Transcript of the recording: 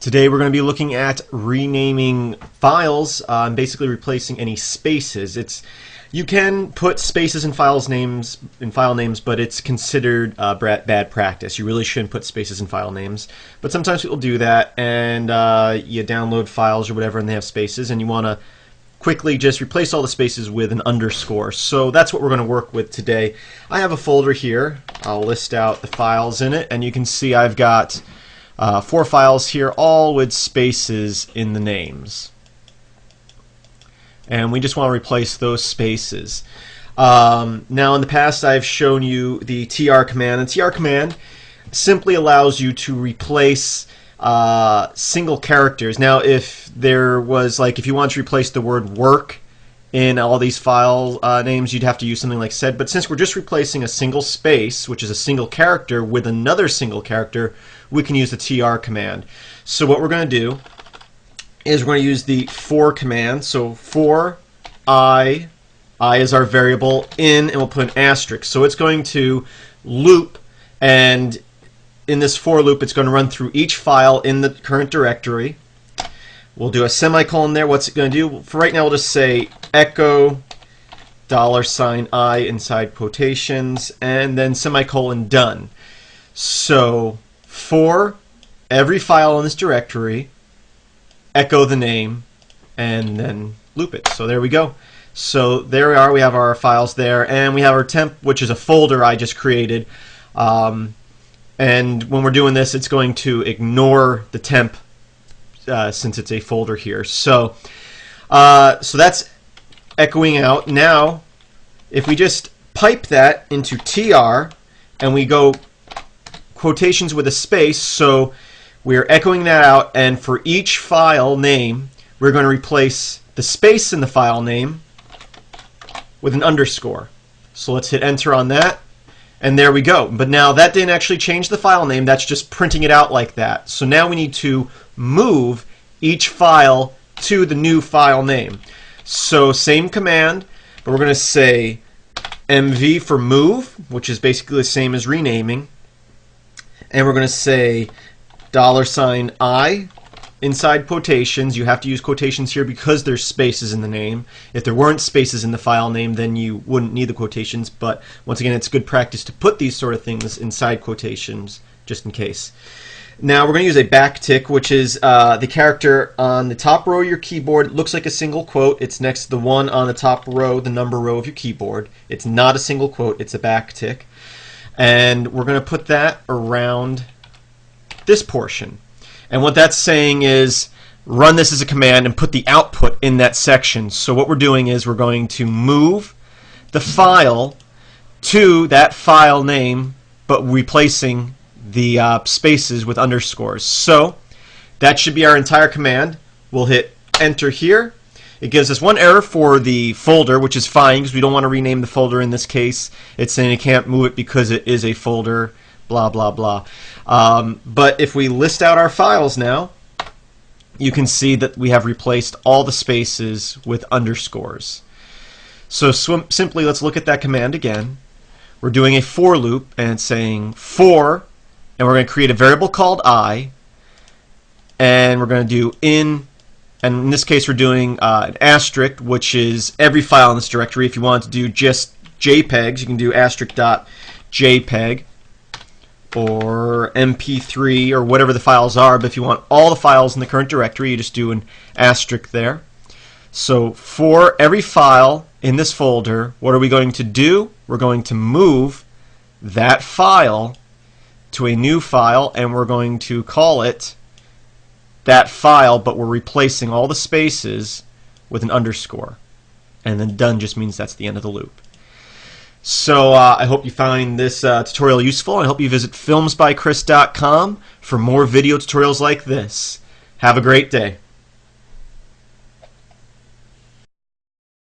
Today we're going to be looking at renaming files and basically replacing any spaces. You can put spaces in file names, but it's considered bad practice. You really shouldn't put spaces in file names. But sometimes people do that, and you download files or whatever, and they have spaces, and you want to quickly just replace all the spaces with an underscore. So that's what we're going to work with today. I have a folder here. I'll list out the files in it, and you can see I've got 4 files here, all with spaces in the names. And we just want to replace those spaces. Now in the past I've shown you the tr command. The tr command simply allows you to replace single characters. Now if there was, like, if you want to replace the word work in all these file names, you'd have to use something like sed. But since we're just replacing a single space, which is a single character, with another single character, we can use the tr command. So what we're going to do is we're going to use the for command. So for I is our variable, in, and we'll put an asterisk. So it's going to loop, and in this for loop it's going to run through each file in the current directory. We'll do a semicolon there. What's it going to do? For right now we'll just say echo $I inside quotations, and then semicolon, done. So for every file in this directory, echo the name, and then loop it. So there we go. So there we are. We have our files there, and we have our temp, which is a folder I just created. And when we're doing this, it's going to ignore the temp since it's a folder here. So that's echoing out. Now, if we just pipe that into tr, and we go quotations with a space, so we're echoing that out, and for each file name we're going to replace the space in the file name with an underscore. So let's hit enter on that, and there we go. But now that didn't actually change the file name, that's just printing it out like that. So now we need to move each file to the new file name. So same command, but we're going to say mv for move, which is basically the same as renaming, and we're going to say $I inside quotations. You have to use quotations here because there's spaces in the name. If there weren't spaces in the file name, then you wouldn't need the quotations, but once again, it's good practice to put these sort of things inside quotations just in case. Now we're going to use a backtick, which is the character on the top row of your keyboard. It looks like a single quote. It's next to the one on the top row, the number row of your keyboard. It's not a single quote, it's a backtick. And we're going to put that around this portion. And what that's saying is run this as a command and put the output in that section. So what we're doing is we're going to move the file to that file name, but replacing the spaces with underscores. So that should be our entire command. We'll hit enter here. It gives us one error for the folder, which is fine because we don't want to rename the folder in this case. It's saying you can't move it because it is a folder, blah, blah, blah. But if we list out our files now, you can see that we have replaced all the spaces with underscores. So simply, let's look at that command again. We're doing a for loop, and it's saying for, and we're going to create a variable called I, and we're going to do in, and in this case we're doing an asterisk, which is every file in this directory. If you want to do just JPEGs, you can do asterisk.jpg or MP3 or whatever the files are, but if you want all the files in the current directory, you just do an asterisk there. So for every file in this folder, what are we going to do? We're going to move that file to a new file, and we're going to call it that file, but we're replacing all the spaces with an underscore. And then done just means that's the end of the loop. So I hope you find this tutorial useful. I hope you visit filmsbychris.com for more video tutorials like this. Have a great day.